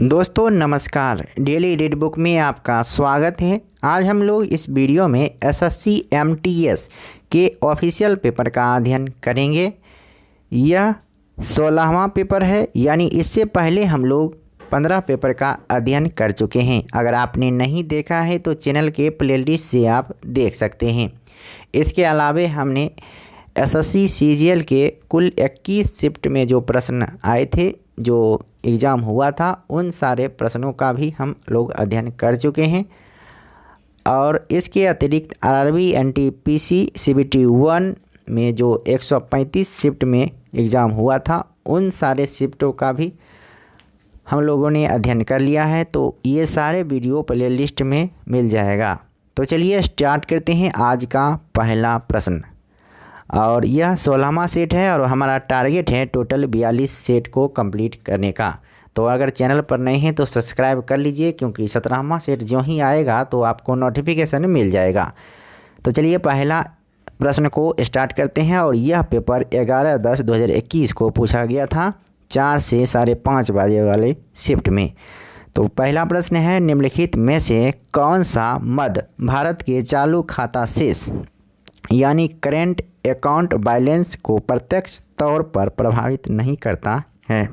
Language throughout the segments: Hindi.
दोस्तों नमस्कार, डेली रीड बुक में आपका स्वागत है। आज हम लोग इस वीडियो में एसएससी एमटीएस के ऑफिशियल पेपर का अध्ययन करेंगे। यह 16वां पेपर है, यानी इससे पहले हम लोग 15 पेपर का अध्ययन कर चुके हैं। अगर आपने नहीं देखा है तो चैनल के प्लेलिस्ट से आप देख सकते हैं। इसके अलावा हमने एसएससी सीजीएल के कुल 21 शिफ्ट में जो प्रश्न आए थे, जो एग्ज़ाम हुआ था, उन सारे प्रश्नों का भी हम लोग अध्ययन कर चुके हैं। और इसके अतिरिक्त आरआरबी एनटीपीसी सीबीटी 1 में जो 135 शिफ्ट में एग्ज़ाम हुआ था, उन सारे शिफ्टों का भी हम लोगों ने अध्ययन कर लिया है। तो ये सारे वीडियो प्लेलिस्ट में मिल जाएगा। तो चलिए स्टार्ट करते हैं आज का पहला प्रश्न। और यह 16वां सेट है और हमारा टारगेट है टोटल 42 सेट को कंप्लीट करने का। तो अगर चैनल पर नए हैं तो सब्सक्राइब कर लीजिए, क्योंकि 17वां सेट जो ही आएगा तो आपको नोटिफिकेशन मिल जाएगा। तो चलिए पहला प्रश्न को स्टार्ट करते हैं। और यह पेपर 11/10/2021 को पूछा गया था, 4 से 5:30 बजे वाले शिफ्ट में। तो पहला प्रश्न है, निम्नलिखित में से कौन सा मद भारत के चालू खाता शेष यानी करेंट अकाउंट बैलेंस को प्रत्यक्ष तौर पर प्रभावित नहीं करता है?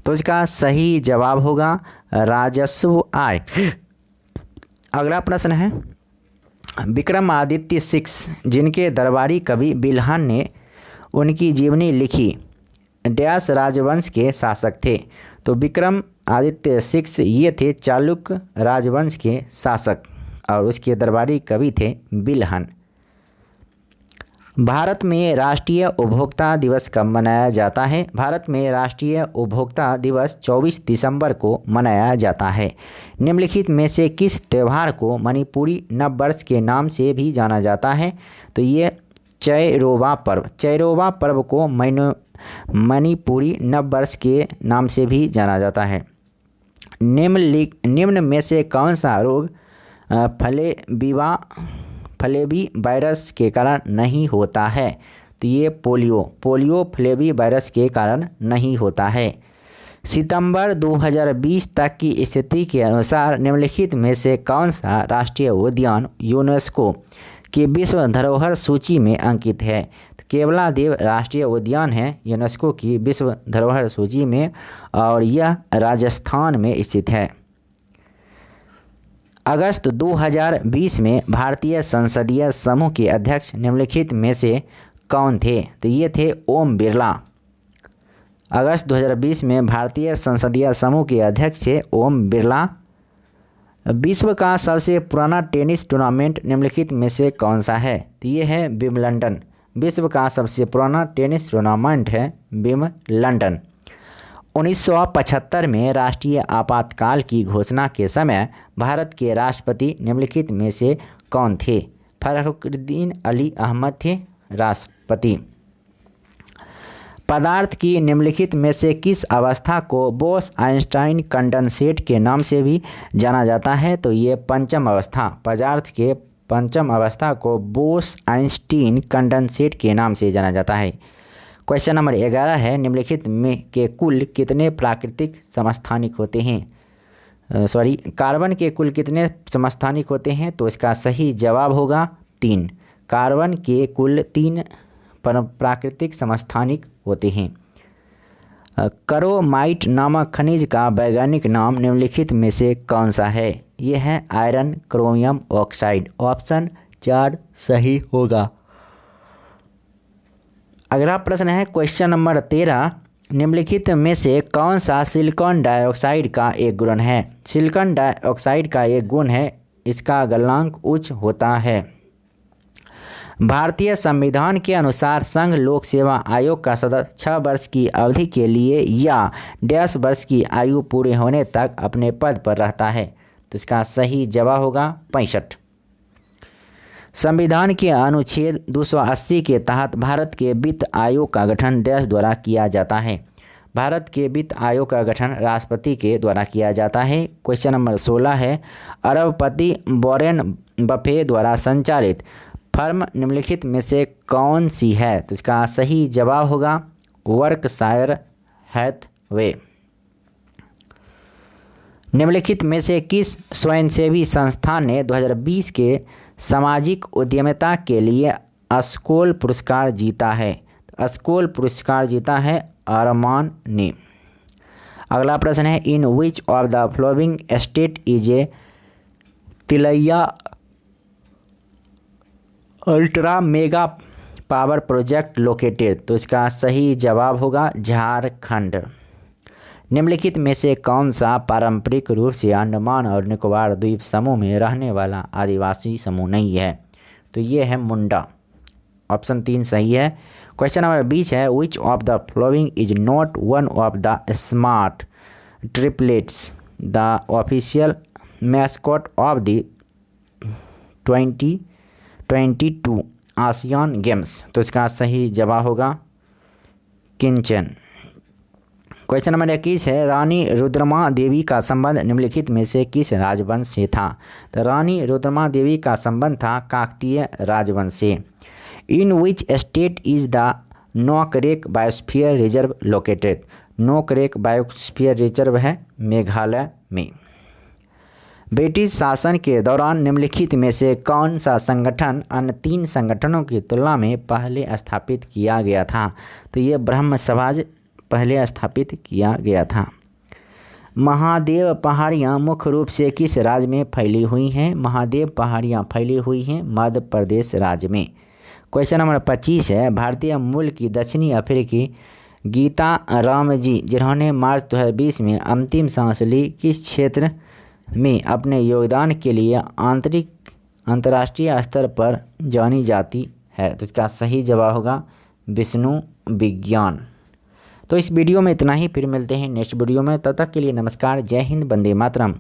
तो इसका सही जवाब होगा राजस्व आय। अगला प्रश्न है, विक्रमादित्य 6 जिनके दरबारी कवि बिल्हन ने उनकी जीवनी लिखी, डैश राजवंश के शासक थे? तो विक्रमादित्य 6 ये थे चालुक्य राजवंश के शासक और उसके दरबारी कवि थे बिल्हन। भारत में राष्ट्रीय उपभोक्ता दिवस कब मनाया जाता है? भारत में राष्ट्रीय उपभोक्ता दिवस 24 दिसंबर को मनाया जाता है। निम्नलिखित में से किस त्यौहार को मणिपुरी नववर्ष के नाम से भी जाना जाता है? तो ये चैरोबा पर्व को मणिपुरी नववर्ष के नाम से भी जाना जाता है। निम्न में से कौन सा रोग फ्लेबी वायरस के कारण नहीं होता है? तो ये पोलियो फ्लेबी वायरस के कारण नहीं होता है। सितंबर 2020 तक की स्थिति के अनुसार निम्नलिखित में से कौन सा राष्ट्रीय उद्यान यूनेस्को की विश्व धरोहर सूची में अंकित है? तो केवलादेव राष्ट्रीय उद्यान है यूनेस्को की विश्व धरोहर सूची में, और यह राजस्थान में स्थित है। अगस्त 2020 में भारतीय संसदीय समूह के अध्यक्ष निम्नलिखित में से कौन थे? तो ये थे ओम बिरला। अगस्त 2020 में भारतीय संसदीय समूह के अध्यक्ष थे ओम बिरला। विश्व का सबसे पुराना टेनिस टूर्नामेंट निम्नलिखित में से कौन सा है? तो ये है विंबलडन। विश्व का सबसे पुराना टेनिस टूर्नामेंट है विंबलडन। 1975 में राष्ट्रीय आपातकाल की घोषणा के समय भारत के राष्ट्रपति निम्नलिखित में से कौन थे? फखरुद्दीन अली अहमद थे राष्ट्रपति। पदार्थ की निम्नलिखित में से किस अवस्था को बोस-आइंस्टाइन कंडेंसेट के नाम से भी जाना जाता है? तो ये पंचम अवस्था, पदार्थ के पंचम अवस्था को बोस-आइंस्टाइन कंडेंसेट के नाम से जाना जाता है। क्वेश्चन नंबर 11 है, निम्नलिखित में के कुल कितने प्राकृतिक समस्थानिक होते हैं? कार्बन के कुल कितने समस्थानिक होते हैं? तो इसका सही जवाब होगा 3। कार्बन के कुल 3 प्राकृतिक समस्थानिक होते हैं। क्रोमाइट नामक खनिज का वैज्ञानिक नाम निम्नलिखित में से कौन सा है? यह है आयरन क्रोमियम ऑक्साइड। ऑप्शन 4 सही होगा। अगला प्रश्न है क्वेश्चन नंबर 13, निम्नलिखित में से कौन सा सिलिकॉन डाइऑक्साइड का एक गुण है? सिलिकॉन डाइऑक्साइड का एक गुण है इसका गलनांक उच्च होता है। भारतीय संविधान के अनुसार संघ लोक सेवा आयोग का सदस्य 6 वर्ष की अवधि के लिए या 10 वर्ष की आयु पूरे होने तक अपने पद पर रहता है। तो इसका सही जवाब होगा 65। संविधान के अनुच्छेद 280 के तहत भारत के वित्त आयोग का गठन देश द्वारा किया जाता है। भारत के वित्त आयोग का गठन राष्ट्रपति के द्वारा किया जाता है। क्वेश्चन नंबर 16 है, अरबपति वॉरेन बफे द्वारा संचालित फर्म निम्नलिखित में से कौन सी है? तो इसका सही जवाब होगा वर्कशायर हैथवे। निम्नलिखित में से किस स्वयंसेवी संस्थान ने 2020 के सामाजिक उद्यमिता के लिए अस्कोल पुरस्कार जीता है? अस्कोल पुरस्कार जीता है अरमान ने। अगला प्रश्न है, in which of the following state is a Tilaiya ultra mega power project located? तो इसका सही जवाब होगा झारखंड। निम्नलिखित में से कौन सा पारंपरिक रूप से अंडमान और निकोबार द्वीप समूह में रहने वाला आदिवासी समूह नहीं है? तो ये है मुंडा। ऑप्शन 3 सही है। क्वेश्चन नंबर 20 है, विच of the following is not one of the smart triplets? The official mascot of the 2022 ASEAN games? तो इसका सही जवाब होगा किंचन। क्वेश्चन नंबर 21 है, रानी रुद्रमा देवी का संबंध निम्नलिखित में से किस राजवंश से था? तो रानी रुद्रमा देवी का संबंध था काकतीय राजवंश से। In which state is the Nokrek biosphere reserve located? Nokrek biosphere reserve है मेघालय में। ब्रिटिश शासन के दौरान निम्नलिखित में से कौन सा संगठन अन्य 3 संगठनों की तुलना में पहले स्थापित किया गया था? तो ये ब्रह्म समाज पहले स्थापित किया गया था। महादेव पहाड़ियाँ मुख्य रूप से किस राज्य में फैली हुई हैं? महादेव पहाड़ियाँ फैली हुई हैं मध्य प्रदेश राज्य में। क्वेश्चन नंबर 25 है, भारतीय मूल की दक्षिणी अफ्रीकी गीता रामजी जिन्होंने मार्च 2020 में अंतिम सांस ली, किस क्षेत्र में अपने योगदान के लिए अंतर्राष्ट्रीय स्तर पर जानी जाती है? तो इसका सही जवाब होगा विष्णु विज्ञान। तो इस वीडियो में इतना ही, फिर मिलते हैं नेक्स्ट वीडियो में। तब तक के लिए नमस्कार, जय हिंद, वंदे मातरम।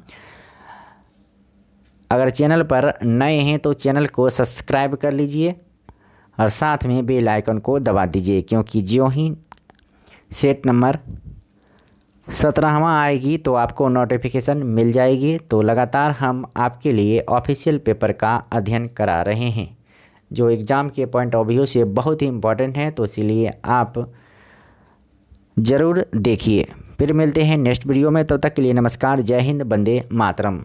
अगर चैनल पर नए हैं तो चैनल को सब्सक्राइब कर लीजिए और साथ में बेल आइकन को दबा दीजिए, क्योंकि जो ही सेट नंबर 17वां आएगी तो आपको नोटिफिकेशन मिल जाएगी। तो लगातार हम आपके लिए ऑफिशियल पेपर का अध्ययन करा रहे हैं, जो एग्ज़ाम के पॉइंट ऑफ व्यू से बहुत ही इम्पोर्टेंट है। तो इसीलिए आप ज़रूर देखिए। फिर मिलते हैं नेक्स्ट वीडियो में। तब तक के लिए नमस्कार, जय हिंद, वंदे मातरम।